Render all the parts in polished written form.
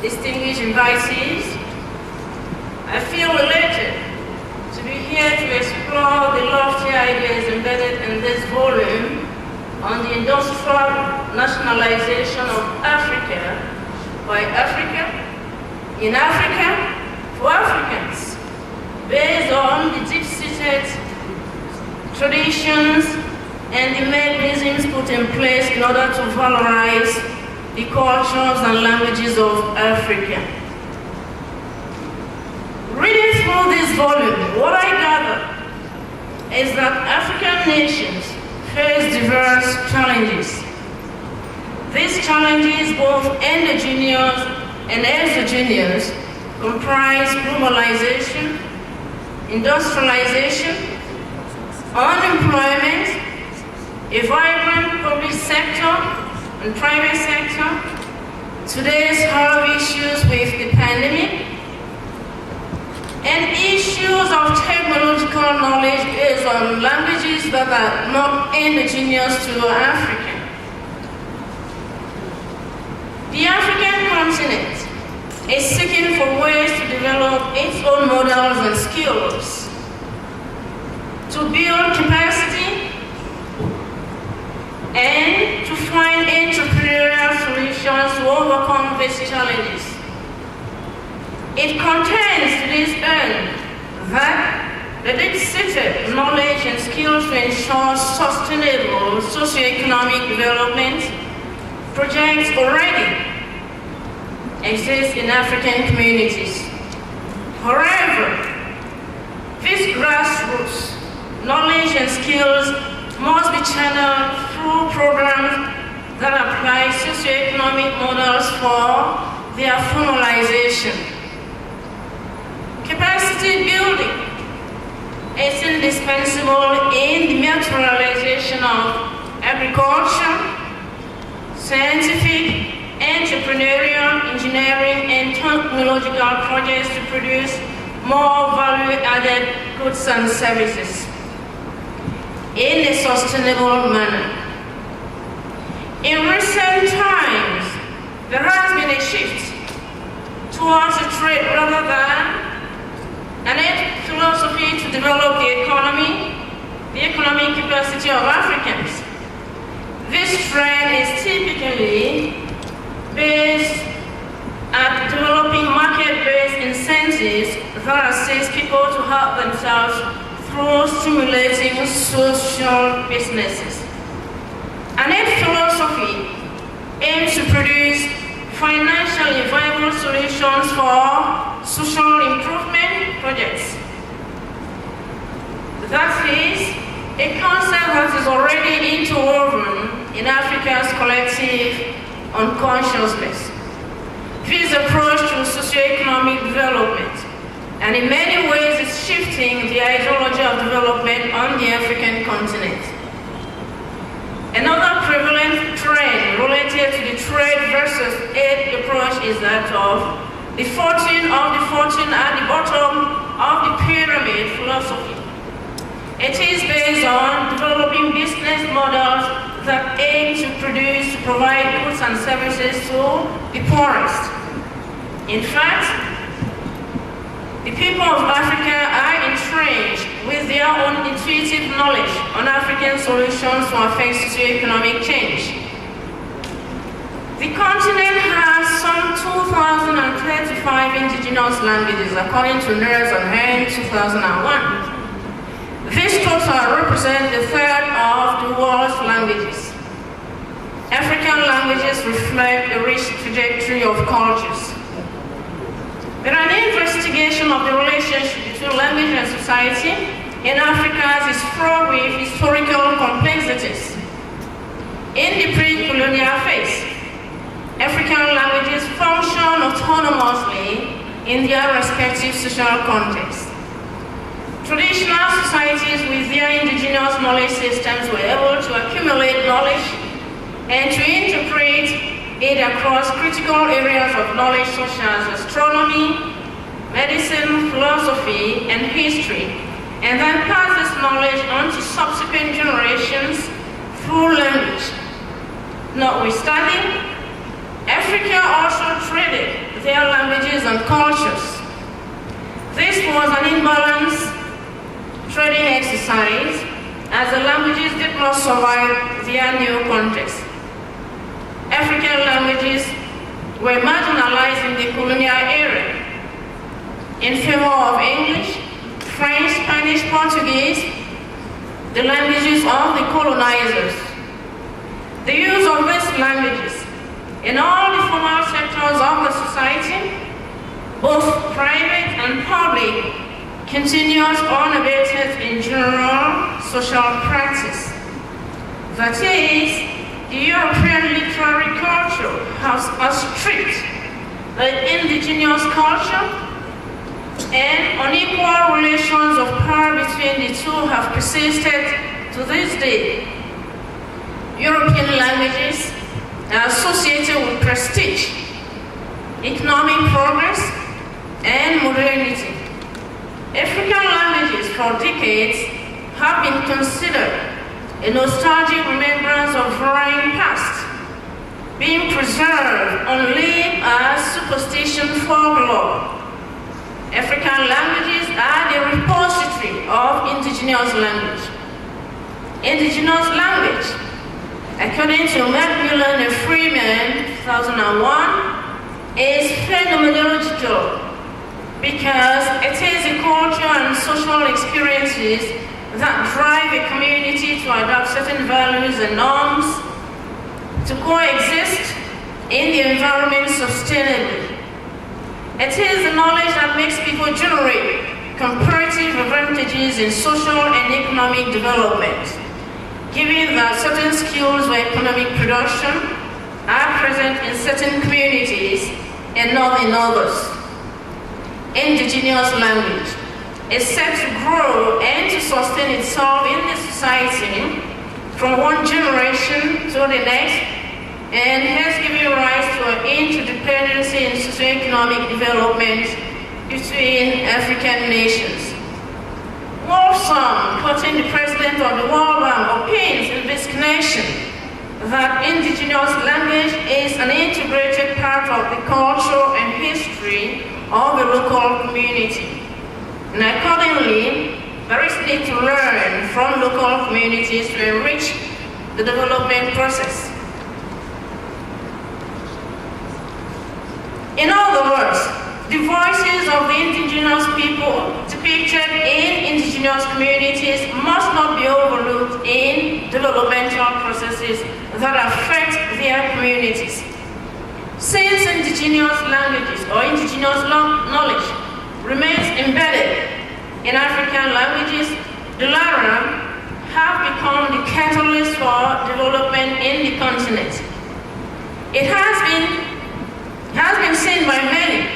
distinguished invitees, I feel elated to be here to explore the lofty ideas embedded in this volume on the industrial nationalization of Africa by Africa, in Africa, for Africans, based on the deep-seated traditions and the mechanisms put in place in order to valorize the cultures and languages of Africa. Reading through this volume, what I gather is that African nations face diverse challenges. These challenges, both endogenous and exogenous, comprise globalization, industrialization, unemployment, a vibrant public sector and private sector, today's hard issues with the pandemic, and issues of technological knowledge based on languages that are not indigenous to Africa. The African continent is seeking for ways to develop its own models and skills, to build capacity, and to find entrepreneurial solutions to overcome these challenges. It contends to this end that the deep-seated knowledge and skills to ensure sustainable socioeconomic development projects already exist in African communities. However, these grassroots knowledge and skills must be channeled through programs that apply socioeconomic models for their formalization. Capacity building is indispensable in the materialization of agriculture, scientific, entrepreneurial, engineering, and technological projects to produce more value-added goods and services in a sustainable manner. In recent times, there has been a shift towards a trade rather than an philosophy to develop the economic capacity of Africans. This trend is typically based at developing market-based incentives that assist people to help themselves through stimulating social businesses. An philosophy aims to produce financially viable solutions for social improvement projects. That is a concept that is already interwoven in Africa's collective unconsciousness. This approach to socioeconomic development, and in many ways it's shifting the ideology of development on the African continent. Another prevalent trend related to the trade versus aid approach is that of the fortune at the bottom of the pyramid philosophy. It is based on developing business models that aim to provide goods and services to the poorest. In fact, the people of Africa are entrenched with their own intuitive knowledge on African solutions to affect socioeconomic change. The continent has some 2,035 indigenous languages, according to NERS and HEN 2001. This total represents a third of the world's languages. African languages reflect a rich trajectory of cultures. But an investigation of the relationship between language and society in Africa is fraught with historical complexities. In the pre-colonial phase, African languages function autonomously in their respective social contexts. Traditional societies with their indigenous knowledge systems were able to accumulate knowledge and to interpret it across critical areas of knowledge such as astronomy, medicine, philosophy, and history, and then pass this knowledge on to subsequent generations through language. Notwithstanding, Africa also traded their and cultures. This was an imbalanced trading exercise as the languages did not survive their new context. African languages were marginalized in the colonial era in favor of English, French, Spanish, Portuguese, the languages of the colonizers. The use of these languages in all the formal sectors of the society, both private and public, continues unabated in general social practice. That is, the European literary culture has stripped the indigenous culture, and unequal relations of power between the two have persisted to this day. European languages are associated with prestige, economic progress, and modernity. African languages for decades have been considered a nostalgic remembrance of foreign past, being preserved only as superstition folklore. African languages are the repository of indigenous language. Indigenous language, according to Macmillan and Freeman, 2001, is phenomenological because it is the culture and social experiences that drive a community to adopt certain values and norms, to coexist in the environment sustainably. It is the knowledge that makes people generate comparative advantages in social and economic development, given that certain skills or economic production are present in certain communities and not in others. Indigenous language is set to grow and to sustain itself in the society from one generation to the next, and has given rise to an interdependency in socioeconomic development between African nations. Wolfson, quoting the President of the World Bank, opines in this connection that indigenous language is an integrated part of the culture and history of the local community. And accordingly, there is need to learn from local communities to enrich the development process. In other words, the voices of the indigenous people depicted in indigenous communities must not be overlooked in developmental processes that affect their communities. Since indigenous languages or indigenous knowledge remains embedded in African languages, the latter have become the catalyst for development in the continent. It has been seen by many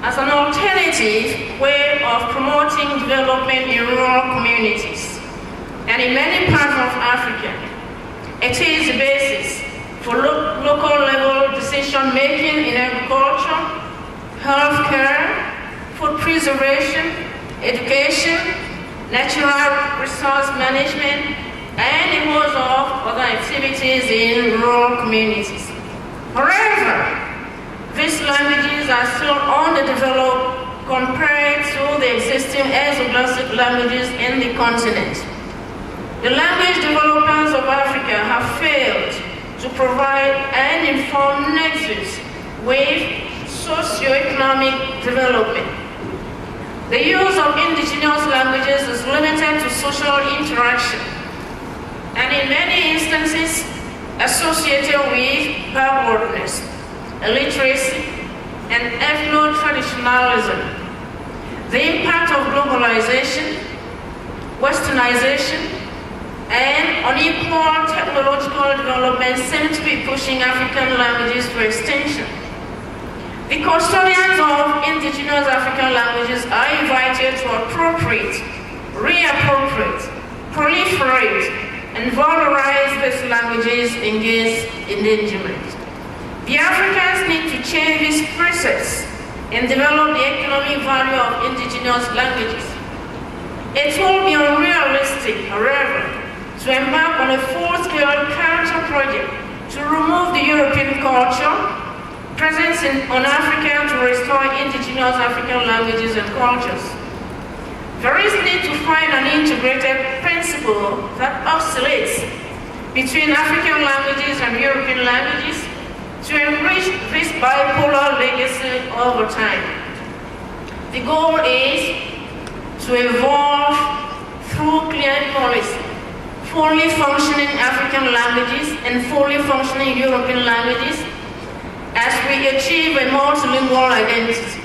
as an alternative way of promoting development in rural communities. And in many parts of Africa, it is the basis for local level decision making in agriculture, healthcare, food preservation, education, natural resource management, and a host of other activities in rural communities. However, these languages are still underdeveloped compared to the existing exoglossic languages in the continent. The language developers of Africa have failed to provide an informed nexus with socioeconomic development. The use of indigenous languages is limited to social interaction, and in many instances associated with backwardness, illiteracy, and ethno-traditionalism. The impact of globalization, westernization, and unequal technological development seem to be pushing African languages to extinction. The custodians of indigenous African languages are invited to appropriate, reappropriate, proliferate, and valorize these languages against endangerment. The Africans need to change this process and develop the economic value of indigenous languages. It will be unrealistic, however, to embark on a full-scale counter project to remove the European culture, presence on Africa to restore indigenous African languages and cultures. There is need to find an integrated principle that oscillates between African languages and European languages to enrich this bipolar legacy over time. The goal is to evolve through clear policy, fully functioning African languages and fully functioning European languages as we achieve a multilingual identity.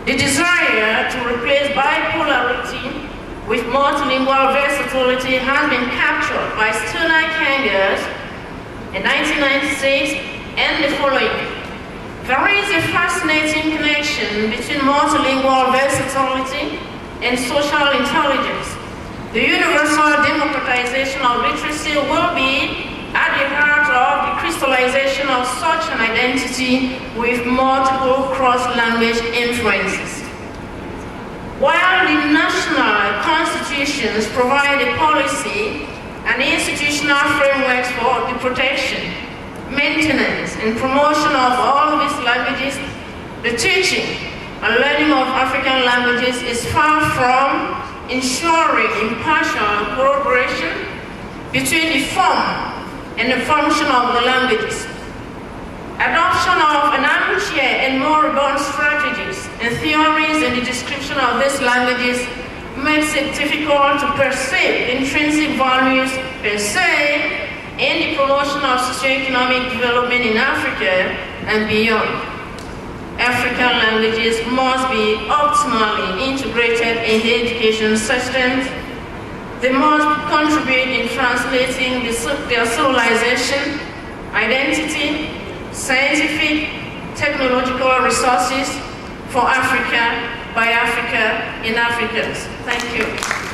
The desire to replace bipolarity with multilingual versatility has been captured by Stona Kangas in 1996 and the following. There is a fascinating connection between multilingual versatility and social intelligence. The universal democratization of literacy will be at the heart of the crystallization of such an identity with multiple cross-language influences. While the national constitutions provide a policy and institutional frameworks for the protection, maintenance, and promotion of all these languages, the teaching and learning of African languages is far from ensuring impartial cooperation between the form and the function of the languages. Adoption of an armchair and moribund strategies and theories in the description of these languages makes it difficult to perceive intrinsic values per se in the promotion of socio-economic development in Africa and beyond. African languages must be optimally integrated in the education systems. They must contribute in translating their civilization, identity, scientific, technological resources for Africa, by Africa, in Africans. Thank you.